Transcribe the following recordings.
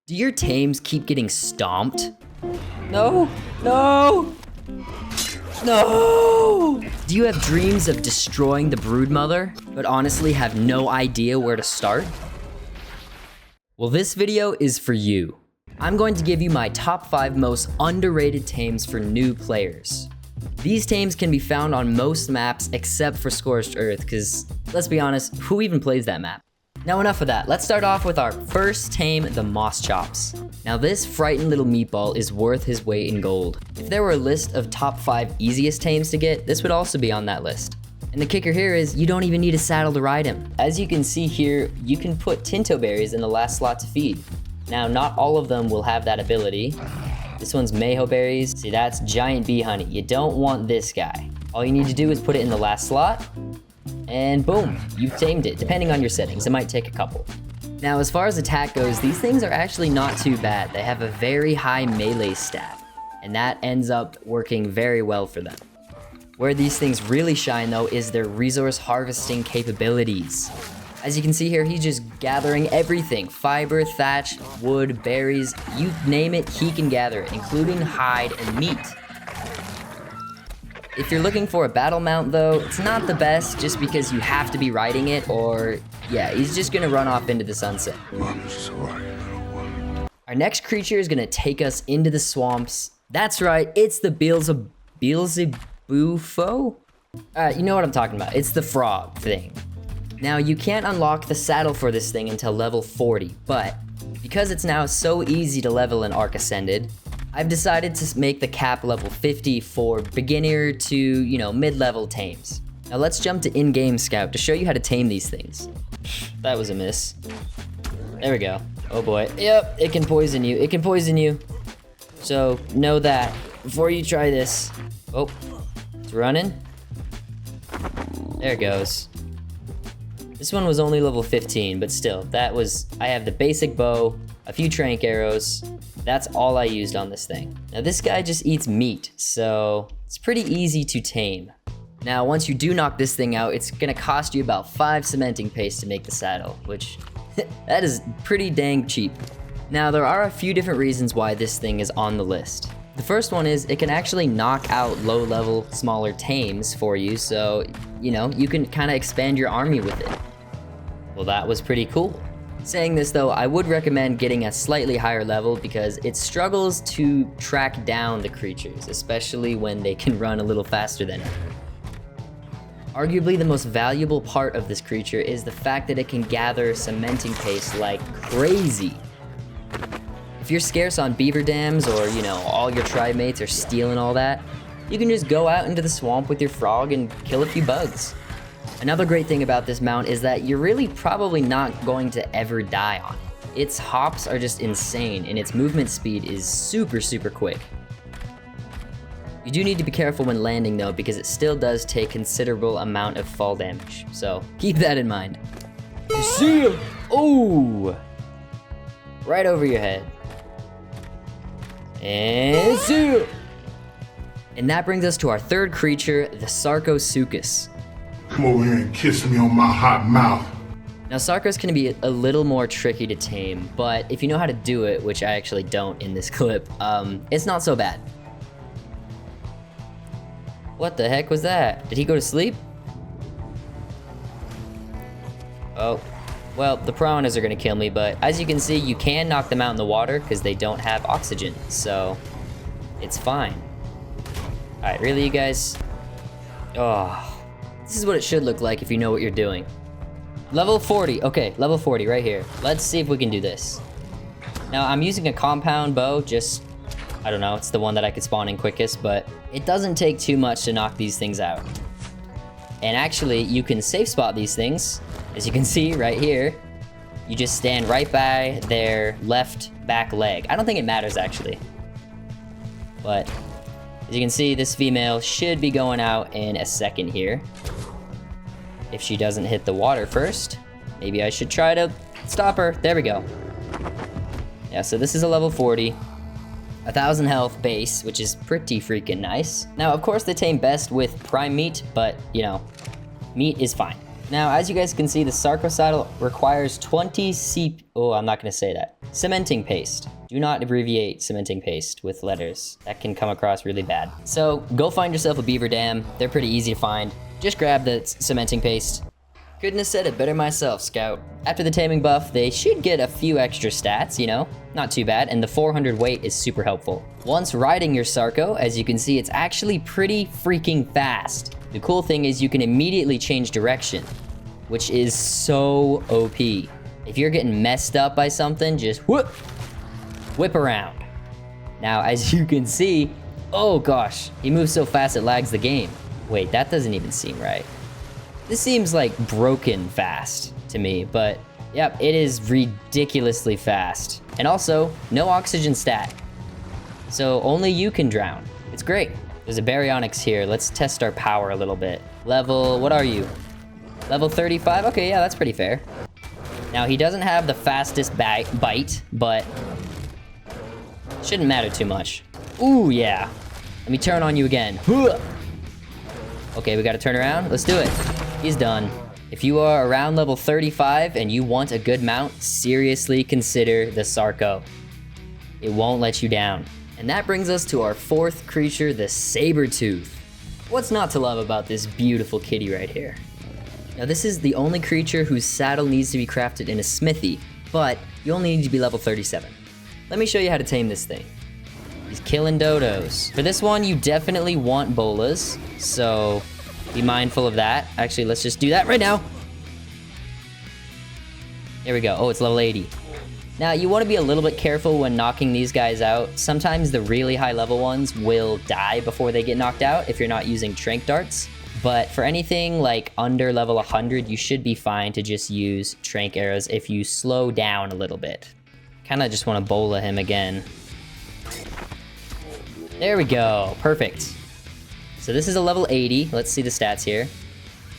Do your tames keep getting stomped? No, no, no! Do you have dreams of destroying the broodmother, but honestly have no idea where to start? Well, this video is for you. I'm going to give you my top 5 most underrated tames for new players. These tames can be found on most maps except for Scorched Earth, because let's be honest, who even plays that map? Now enough of that, let's start off with our first tame, the Moss Chops. Now this frightened little meatball is worth his weight in gold. If there were a list of top 5 easiest tames to get, this would also be on that list. And the kicker here is you don't even need a saddle to ride him. As you can see here, you can put Tinto berries in the last slot to feed. Now not all of them will have that ability. This one's Mayho berries. See, that's giant bee honey. You don't want this guy. All you need to do is put it in the last slot, and boom, you've tamed it. Depending on your settings, it might take a couple. Now, as far as attack goes, these things are actually not too bad. They have a very high melee stat, and that ends up working very well for them. Where these things really shine though is their resource harvesting capabilities. As you can see here, he's just gathering everything. Fiber, thatch, wood, berries, you name it, he can gather it, including hide and meat. If you're looking for a battle mount though, it's not the best just because you have to be riding it, or yeah, he's just gonna run off into the sunset. Our next creature is gonna take us into the swamps. That's right, it's the Beelzebufo? You know what I'm talking about. It's the frog thing. Now you can't unlock the saddle for this thing until level 40, but because it's now so easy to level in Ark Ascended, I've decided to make the cap level 50 for beginner to, mid-level tames. Now let's jump to in-game scout to show you how to tame these things. That was a miss. There we go. Oh boy. Yep, it can poison you. It can poison you. So know that before you try this. Oh, it's running. There it goes. This one was only level 15, but still, I have the basic bow, a few trank arrows. That's all I used on this thing. Now this guy just eats meat, so it's pretty easy to tame. Now once you do knock this thing out, it's gonna cost you about 5 cementing paste to make the saddle, which that is pretty dang cheap. Now there are a few different reasons why this thing is on the list. The first one is it can actually knock out low level, smaller tames for you, so you can kind of expand your army with it. Well, that was pretty cool. Saying this though, I would recommend getting a slightly higher level because it struggles to track down the creatures, especially when they can run a little faster than it. Arguably the most valuable part of this creature is the fact that it can gather cementing paste like crazy. If you're scarce on beaver dams or, all your tribe mates are stealing all that, you can just go out into the swamp with your frog and kill a few bugs. Another great thing about this mount is that you're really probably not going to ever die on it. Its hops are just insane and its movement speed is super, super quick. You do need to be careful when landing though, because it still does take considerable amount of fall damage, so keep that in mind. You see him? Oh! Right over your head. And see him! And that brings us to our third creature, the Sarcosuchus. Come over here and kiss me on my hot mouth. Now Sarcos can be a little more tricky to tame, but if you know how to do it, which I actually don't in this clip, it's not so bad. What the heck was that? Did he go to sleep? Oh, well, the piranhas are gonna kill me, but as you can see, you can knock them out in the water because they don't have oxygen, so it's fine. All right, really, you guys? Oh. This is what it should look like if you know what you're doing. Level 40, okay, level 40 right here. Let's see if we can do this. Now I'm using a compound bow, I don't know, it's the one that I could spawn in quickest, but it doesn't take too much to knock these things out. And actually, you can safe spot these things. As you can see right here, you just stand right by their left back leg. I don't think it matters actually. But as you can see, this female should be going out in a second here. If she doesn't hit the water first, maybe I should try to stop her. There we go. Yeah, so this is a level 40. 1,000 health base, which is pretty freaking nice. Now, of course, they tame best with prime meat, but, meat is fine. Now, as you guys can see, the Sarco saddle requires 20 oh, I'm not gonna say that. Cementing paste. Do not abbreviate cementing paste with letters. That can come across really bad. So, go find yourself a beaver dam. They're pretty easy to find. Just grab the cementing paste. Couldn't have said it better myself, Scout. After the taming buff, they should get a few extra stats, you know? Not too bad, and the 400 weight is super helpful. Once riding your Sarco, as you can see, it's actually pretty freaking fast. The cool thing is you can immediately change direction, which is so OP. If you're getting messed up by something, just whip around. Now, as you can see, oh gosh, he moves so fast it lags the game. Wait, that doesn't even seem right. This seems like broken fast to me, but yep, it is ridiculously fast. And also, no oxygen stat. So only you can drown. It's great. There's a baryonyx here. Let's test our power a little bit. Level, what are you? Level 35? Okay, yeah, that's pretty fair. Now, he doesn't have the fastest bite, but shouldn't matter too much. Ooh, yeah. Let me turn on you again. Okay, we gotta turn around. Let's do it. He's done. If you are around level 35 and you want a good mount, seriously consider the Sarco. It won't let you down. And that brings us to our fourth creature, the Sabertooth. What's not to love about this beautiful kitty right here? Now, this is the only creature whose saddle needs to be crafted in a smithy, but you only need to be level 37. Let me show you how to tame this thing. He's killing dodos. For this one, you definitely want bolas, so be mindful of that. Actually, let's just do that right now. There we go. Oh, it's level 80. Now, you want to be a little bit careful when knocking these guys out. Sometimes the really high level ones will die before they get knocked out if you're not using trank darts. But for anything like under level 100, you should be fine to just use trank arrows if you slow down a little bit. Kind of just want to bola him again. There we go. Perfect. So this is a level 80. Let's see the stats here.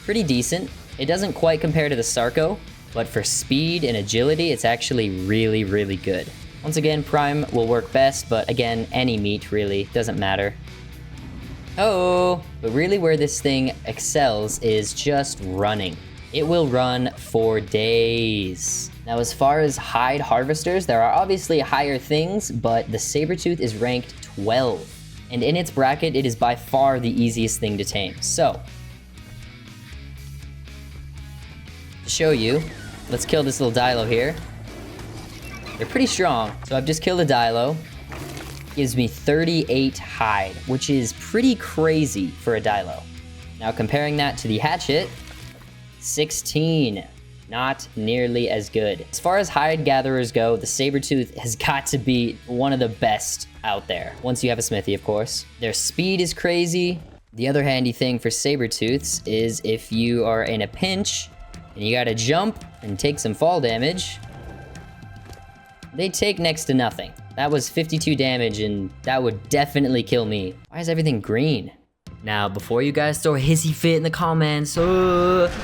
Pretty decent. It doesn't quite compare to the Sarco, but for speed and agility, it's actually really, really good. Once again, Prime will work best, but again, any meat really doesn't matter. Oh, but really where this thing excels is just running. It will run for days. Now, as far as hide harvesters, there are obviously higher things, but the Sabertooth is ranked 12. And in its bracket, it is by far the easiest thing to tame. So, to show you, let's kill this little Dilo here. They're pretty strong, so I've just killed a Dilo. Gives me 38 hide, which is pretty crazy for a Dilo. Now comparing that to the hatchet, 16. Not nearly as good. As far as hide gatherers go, the Sabertooth has got to be one of the best out there. Once you have a smithy, of course. Their speed is crazy. The other handy thing for Sabertooths is if you are in a pinch and you gotta jump and take some fall damage, they take next to nothing. That was 52 damage and that would definitely kill me. Why is everything green? Now, before you guys throw a hissy fit in the comments,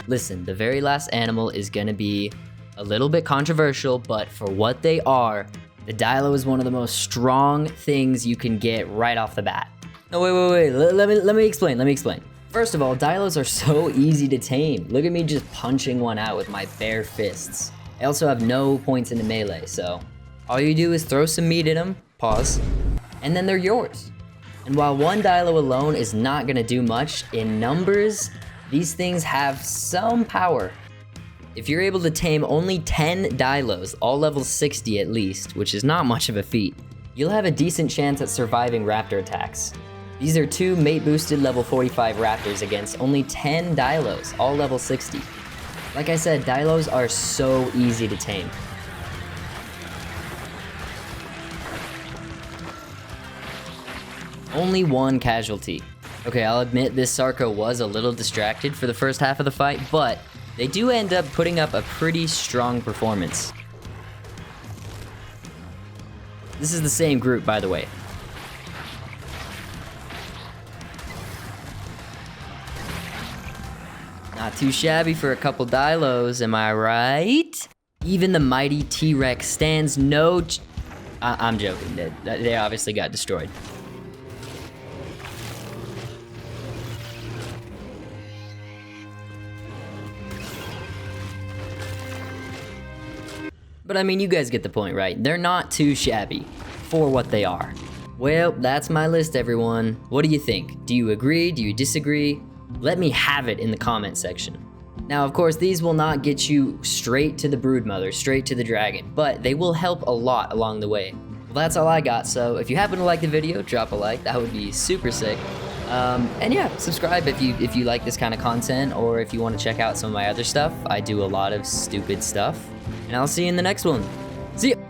listen, the very last animal is gonna be a little bit controversial, but for what they are, the Dilo is one of the most strong things you can get right off the bat. No, wait, let me explain. First of all, Dilos are so easy to tame. Look at me just punching one out with my bare fists. I also have no points in the melee, so all you do is throw some meat in them, pause, and then they're yours. And while one Dilo alone is not gonna do much, in numbers, these things have some power. If you're able to tame only 10 Dilos, all level 60 at least, which is not much of a feat, you'll have a decent chance at surviving raptor attacks. These are 2 mate-boosted level 45 raptors against only 10 Dilos, all level 60. Like I said, Dilos are so easy to tame. Only one casualty. Okay, I'll admit this Sarco was a little distracted for the first half of the fight, but they do end up putting up a pretty strong performance. This is the same group, by the way. Not too shabby for a couple Dilos, am I right? Even the mighty T-Rex stands no I'm joking, they obviously got destroyed. But I mean, you guys get the point, right? They're not too shabby for what they are. Well, that's my list, everyone. What do you think? Do you agree? Do you disagree? Let me have it in the comment section. Now, of course, these will not get you straight to the broodmother, straight to the dragon, but they will help a lot along the way. Well, that's all I got, so if you happen to like the video, drop a like. That would be super sick. And yeah, subscribe if you like this kind of content, or if you want to check out some of my other stuff. I do a lot of stupid stuff, and I'll see you in the next one. See ya!